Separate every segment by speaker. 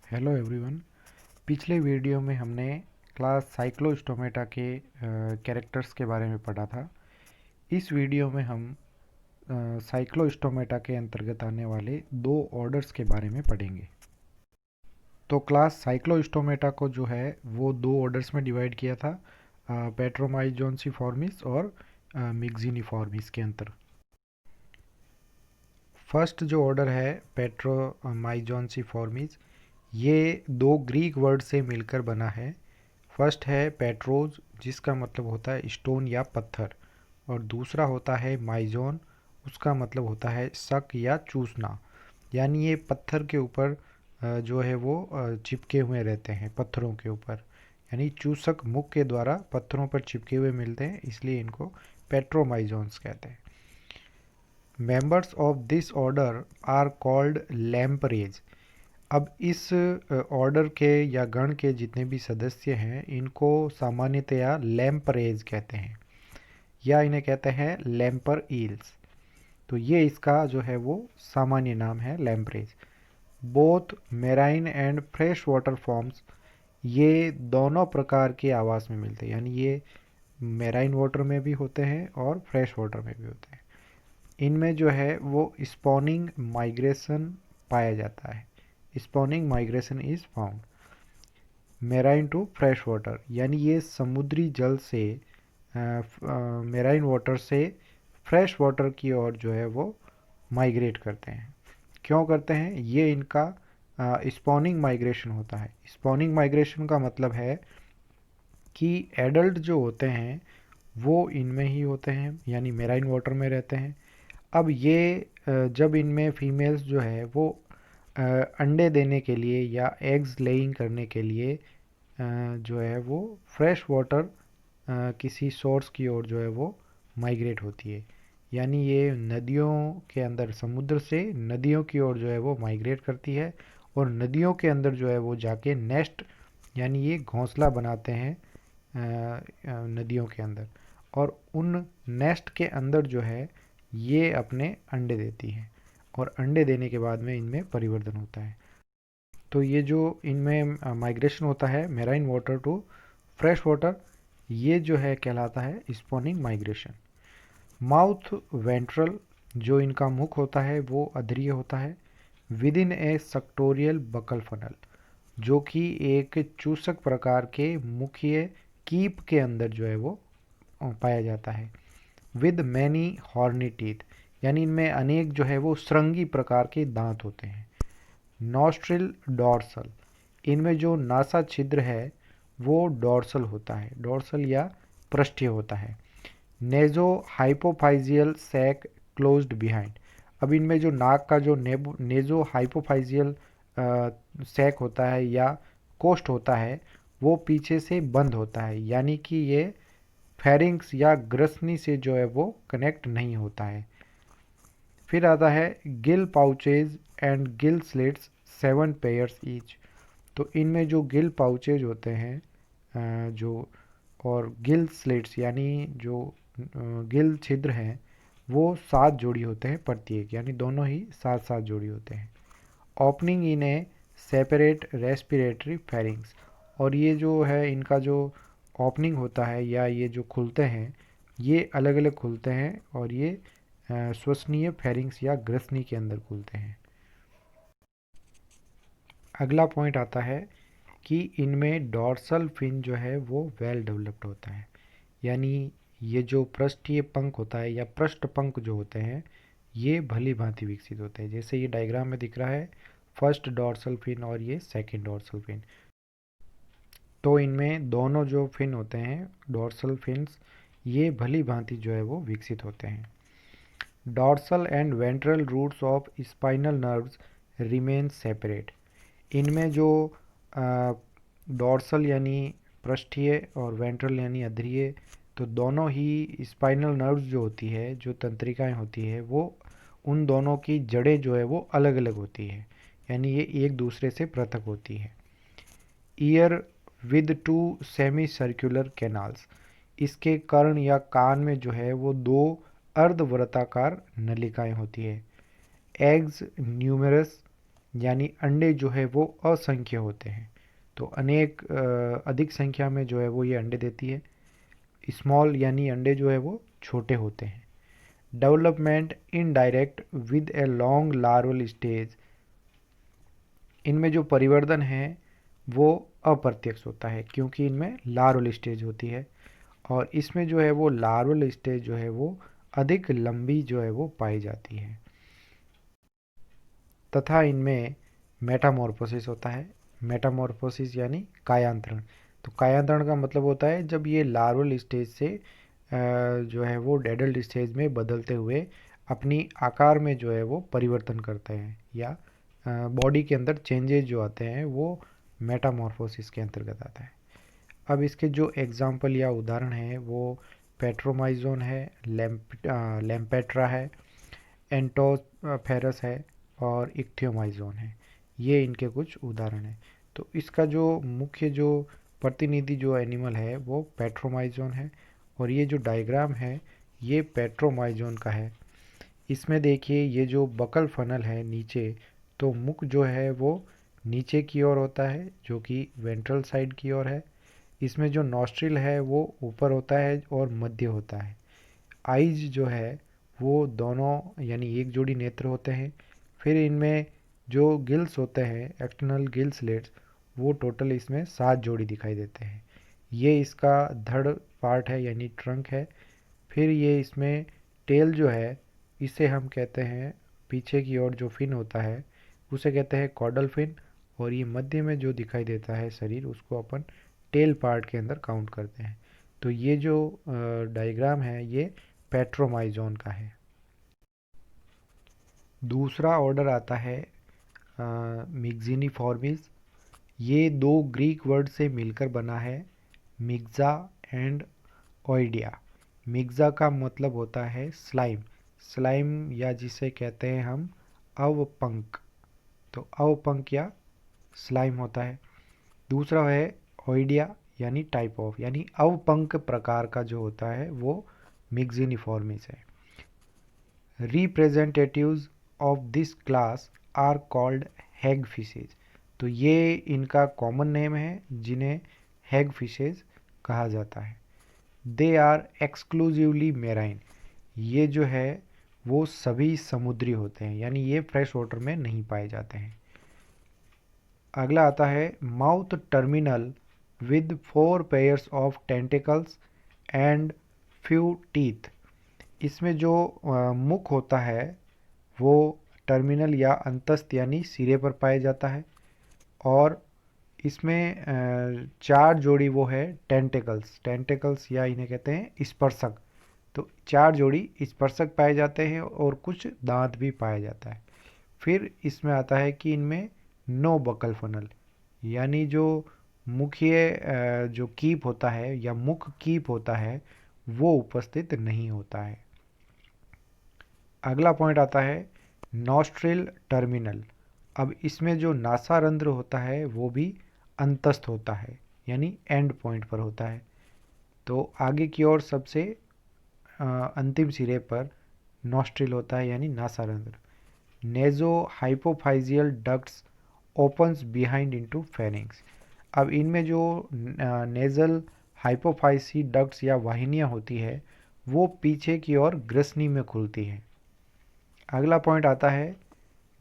Speaker 1: Hello everyone. पिछले video में हमने क्लास साइक्लोस्टोमेटा के कैरेक्टर्स के बारे में पढ़ा था। इस वीडियो में हम साइक्लोस्टोमेटा के अंतर्गत आने वाले दो ऑर्डर्स के बारे में पढ़ेंगे। तो क्लास साइक्लोस्टोमेटा को जो है वो दो ऑर्डर्स में डिवाइड किया था, पेट्रोमाइजोन्सिफॉर्मिस और मिक्सिनिफॉर्मिस के अंतर। फर्स्ट जो ऑर्डर है पेट्रोमाइजोन्सिफॉर्मिस, ये दो ग्रीक वर्ड से मिलकर बना है। फर्स्ट है पेट्रोज, जिसका मतलब होता है स्टोन या पत्थर, और दूसरा होता है माइजोन, उसका मतलब होता है शक या चूसना। यानी ये पत्थर के ऊपर जो है वो चिपके हुए रहते हैं, पत्थरों के ऊपर, यानी चूसक मुख के द्वारा पत्थरों पर चिपके हुए मिलते हैं, इसलिए इनको पेट्रोमाइजोन्स कहते हैं। Members of this order are called lampreys. अब इस ऑर्डर के या गण के जितने भी सदस्य हैं, इनको सामान्यतया लैम्परेज कहते हैं, या इन्हें कहते हैं लैम्पर ईल्स। तो ये इसका जो है वो सामान्य नाम है, lampreys. Both marine and fresh water forms, ये दोनों प्रकार के आवास में मिलते हैं, यानी ये मेराइन वाटर में भी होते हैं और फ्रेश वाटर में भी होते हैं। इनमें जो है वो स्पॉनिंग माइग्रेशन पाया जाता है। Spawning migration is found marine to fresh water, यानी ये समुद्री जल से मेराइन वाटर से फ्रेश वाटर की ओर जो है वो माइग्रेट करते हैं। क्यों करते हैं? ये इनका स्पॉनिंग माइग्रेशन होता है। स्पॉनिंग माइग्रेशन का मतलब है कि एडल्ट जो होते हैं वो इनमें ही होते हैं, यानी मेराइन वाटर में रहते हैं। अब ये जब इनमें फीमेल्स जो है वो अंडे देने के लिए या एग्स लेइंग करने के लिए जो है वो फ्रेश वाटर किसी सोर्स की ओर जो है वो माइग्रेट होती है। यानी ये नदियों के अंदर, समुद्र से नदियों की ओर जो है वो माइग्रेट करती है, और नदियों के अंदर जो है वो जाके नेस्ट, यानी ये घोंसला बनाते हैं नदियों के अंदर, और उन नेस्ट के अंदर जो है ये अपने अंडे देती है, और अंडे देने के बाद में इनमें परिवर्तन होता है। तो ये जो इनमें माइग्रेशन होता है marine water to fresh water, ये जो है कहलाता है स्पॉनिंग माइग्रेशन। माउथ वेंट्रल, जो इनका मुख होता है वो अधरीय होता है। Within a suctorial buccal funnel, जो कि एक चूसक प्रकार के मुखीय कीप के अंदर जो है वो पाया जाता है। विद मैनी हॉर्नी टीथ, यानी इनमें अनेक जो है वो श्रृंगी प्रकार के दांत होते हैं। नॉस्ट्रिल डॉर्सल, इनमें जो नासा छिद्र है वो डॉर्सल होता है, डॉर्सल या पृष्ठीय होता है। नेजो हाइपोफाइजियल सैक क्लोज्ड बिहाइंड, अब इनमें जो नाक का जो नेजो हाइपोफाइजियल सैक होता है या कोष्ठ होता है वो पीछे से बंद होता है, यानी कि ये फेरिंग्स या ग्रसनी से जो है वो कनेक्ट नहीं होता है। फिर आता है Gill pouches and gill slits 7 pairs each. तो इनमें जो गिल पाउचेज होते हैं जो, और गिल स्लिट्स यानी जो गिल छिद्र हैं, वो 7 जोड़ी होते हैं प्रत्येक, यानी दोनों ही 7-7 जोड़ी होते हैं। Opening in A separate respiratory pharynx, और ये जो है इनका जो ओपनिंग होता है या ये जो खुलते हैं, ये अलग अलग खुलते हैं, और ये श्वसनीय फेरिंग्स या ग्रसनी के अंदर खुलते हैं। अगला पॉइंट आता है कि इनमें डॉर्सल फिन जो है वो वेल डेवलप्ड होता है, यानी ये जो पृष्ठीय पंख होता है या पृष्ठ पंख जो होते हैं ये भली भांति विकसित होते हैं। जैसे ये डायग्राम में दिख रहा है, फर्स्ट डॉर्सल फिन और ये सेकंड डॉर्सल फिन। तो इनमें दोनों जो फिन होते हैं, डॉर्सल फिन्स, ये भली भांति जो है वो विकसित होते हैं। Dorsal and ventral roots of spinal nerves remain separate, इनमें जो डॉर्सल यानी पृष्ठीय और वेंट्रल यानी अधरीय, तो दोनों ही स्पाइनल नर्व्स जो होती है, जो तंत्रिकाएं होती है, वो उन दोनों की जड़ें जो है वो अलग अलग होती है, यानी ये एक दूसरे से पृथक होती है। Year with 2 semi circular canals, इसके कर्ण या कान में जो है वो 2 अर्धवृत्ताकार नलिकाएं होती है। एग्स न्यूमेरस, यानी अंडे जो है वो असंख्य होते हैं। तो अधिक संख्या में जो है वो ये अंडे देती है। स्मॉल यानी अंडे जो है वो छोटे होते हैं। Development indirect with a long larval stage, इनमें जो परिवर्तन है वो अप्रत्यक्ष होता है क्योंकि इनमें लार्वल स्टेज होती है, और इसमें जो है वो लार्वल स्टेज जो है वो अधिक लंबी जो है वो पाई जाती है। तथा इनमें मेटामॉर्फोसिस होता है। मेटामॉर्फोसिस यानी कायांतरण। तो कायांतरण का मतलब होता है जब ये लार्वल स्टेज से जो है वो एडल्ट स्टेज में बदलते हुए अपनी आकार में जो है वो परिवर्तन करते हैं, या बॉडी के अंदर चेंजेस जो आते हैं वो मेटामॉर्फोसिस के अंतर्गत आता है। अब इसके जो एग्जाम्पल या उदाहरण हैं वो पेट्रोमाइजोन है, लैम्पेट्रा है, एंटोफेरस है और इक्थियोमाइजोन है। ये इनके कुछ उदाहरण हैं। तो इसका जो मुख्य जो प्रतिनिधि जो एनिमल है वो पेट्रोमाइजोन है, और ये जो डायग्राम है ये पेट्रोमाइजोन का है। इसमें देखिए ये जो बकल फनल है नीचे, तो मुख जो है वो नीचे की ओर होता है जो कि वेंट्रल साइड की ओर है। इसमें जो नॉस्ट्रिल है वो ऊपर होता है और मध्य होता है। आइज जो है वो दोनों यानी एक जोड़ी नेत्र होते हैं। फिर इनमें जो गिल्स होते हैं एक्सटर्नल गिल स्लिट्स, वो टोटल इसमें 7 जोड़ी दिखाई देते हैं। ये इसका धड़ पार्ट है यानी ट्रंक है। फिर ये इसमें टेल जो है इसे हम कहते हैं, पीछे की ओर जो फिन होता है उसे कहते हैं कॉर्डल फिन, और ये मध्य में जो दिखाई देता है शरीर उसको अपन टेल पार्ट के अंदर काउंट करते हैं। तो ये जो डायग्राम है ये पेट्रोमाइजोन का है। दूसरा ऑर्डर आता है मिक्सिनिफॉर्मिस। ये दो ग्रीक वर्ड से मिलकर बना है, मिक्सा एंड ओइडिया। मिक्सा का मतलब होता है स्लाइम, स्लाइम या जिसे कहते हैं हम अवपंक। तो अवपंक या स्लाइम होता है। दूसरा है ओइडिया यानी टाइप ऑफ, यानी अवपंक प्रकार का जो होता है वो मिक्सिनिफॉर्मिस है। Representatives of this class are called hag fishes. तो ये इनका कॉमन नेम है जिन्हें हैग फिशेज कहा जाता है। They are exclusively marine. ये जो है वो सभी समुद्री होते हैं यानी ये फ्रेश वाटर में नहीं पाए जाते हैं। अगला आता है mouth terminal with 4 pairs of tentacles and few teeth. इसमें जो मुख होता है वो टर्मिनल या अंतस्थ यानी सिरे पर पाया जाता है, और इसमें 4 जोड़ी वो है टेंटिकल्स, टेंटिकल्स या इन्हें कहते हैं स्पर्शक। तो 4 जोड़ी स्पर्शक पाए जाते हैं और कुछ दांत भी पाया जाता है। फिर इसमें आता है कि इनमें नो बकल फनल, यानी जो मुख्य जो कीप होता है या मुख कीप होता है वो उपस्थित नहीं होता है। अगला पॉइंट आता है नॉस्ट्रिल टर्मिनल। अब इसमें जो नासारंध्र होता है वो भी अंतस्थ होता है यानी एंड पॉइंट पर होता है। तो आगे की ओर सबसे अंतिम सिरे पर नॉस्ट्रिल होता है यानी नासारंध्र। Nasohypophyseal ducts opens behind into pharynx. अब इनमें जो नेजल हाइपोफाइसी डक्ट्स या वाहिनियाँ होती है वो पीछे की ओर ग्रसनी में खुलती हैं। अगला पॉइंट आता है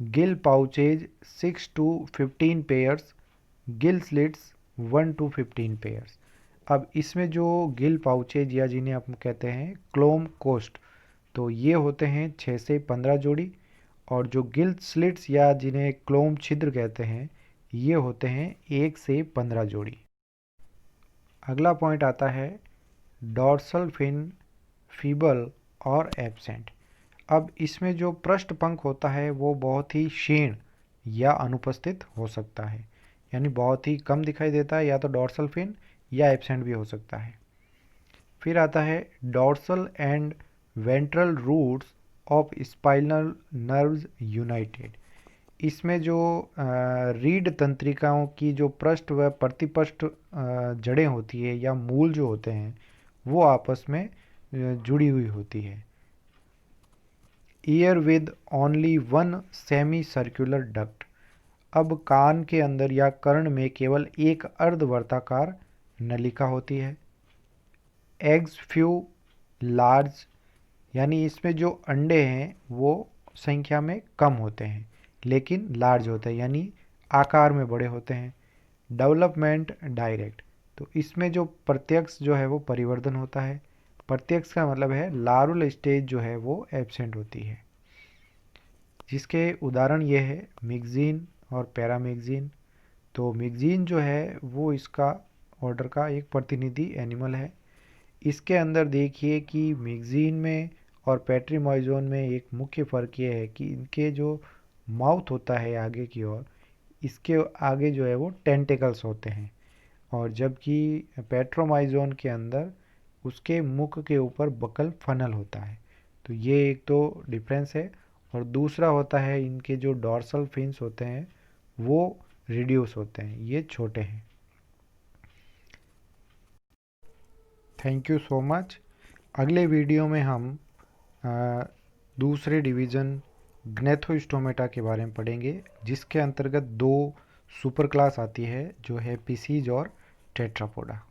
Speaker 1: Gill pouches 6 to 15 pairs, gill slits 1 to 15 pairs. अब इसमें जो गिल पाउचेज या जिन्हें हम कहते हैं क्लोम कोस्ट, तो ये होते हैं 6 से 15 जोड़ी, और जो गिल स्लिट्स या जिन्हें क्लोम छिद्र कहते हैं ये होते हैं 1 से 15 जोड़ी। अगला पॉइंट आता है डॉर्सल फिन फीबल और एब्सेंट। अब इसमें जो पृष्ठ पंख होता है वो बहुत ही क्षीण या अनुपस्थित हो सकता है, यानी बहुत ही कम दिखाई देता है, या तो डॉर्सल फिन या एब्सेंट भी हो सकता है। फिर आता है dorsal and ventral roots of spinal nerves united. इसमें जो रीढ़ तंत्रिकाओं की जो पृष्ठ व प्रतिपृष्ठ जड़ें होती है या मूल जो होते हैं वो आपस में जुड़ी हुई होती है। Year with only one semi circular duct. अब कान के अंदर या कर्ण में केवल एक अर्धवर्ताकार नलिका होती है। एग्स फ्यू लार्ज, यानी इसमें जो अंडे हैं वो संख्या में कम होते हैं लेकिन लार्ज होते हैं, यानी आकार में बड़े होते हैं। डेवलपमेंट डायरेक्ट, तो इसमें जो प्रत्यक्ष जो है वो परिवर्धन होता है। प्रत्यक्ष का मतलब है लार्वल स्टेज जो है वो एब्सेंट होती है, जिसके उदाहरण ये है मिक्जीन और पैरामिक्जीन। तो मिक्जीन जो है वो इसका ऑर्डर का एक प्रतिनिधि एनिमल है। इसके अंदर देखिए कि मिक्जीन में और पैट्रीमोजोन में एक मुख्य फ़र्क ये है कि इनके जो माउथ होता है आगे की ओर, इसके आगे जो है वो टेंटिकल्स होते हैं, और जबकि पैट्रोमाइजोन के अंदर उसके मुख के ऊपर बकल फनल होता है। तो ये एक तो डिफरेंस है। और दूसरा होता है इनके जो डॉर्सल फिन्स होते हैं वो रिड्यूस होते हैं, ये छोटे हैं। Thank you so much. अगले वीडियो में हम दूसरे डिवीज़न ग्नेथोस्टोमेटा के बारे में पढ़ेंगे, जिसके अंतर्गत दो सुपर क्लास आती है जो है पिसीज और टेट्रापोडा।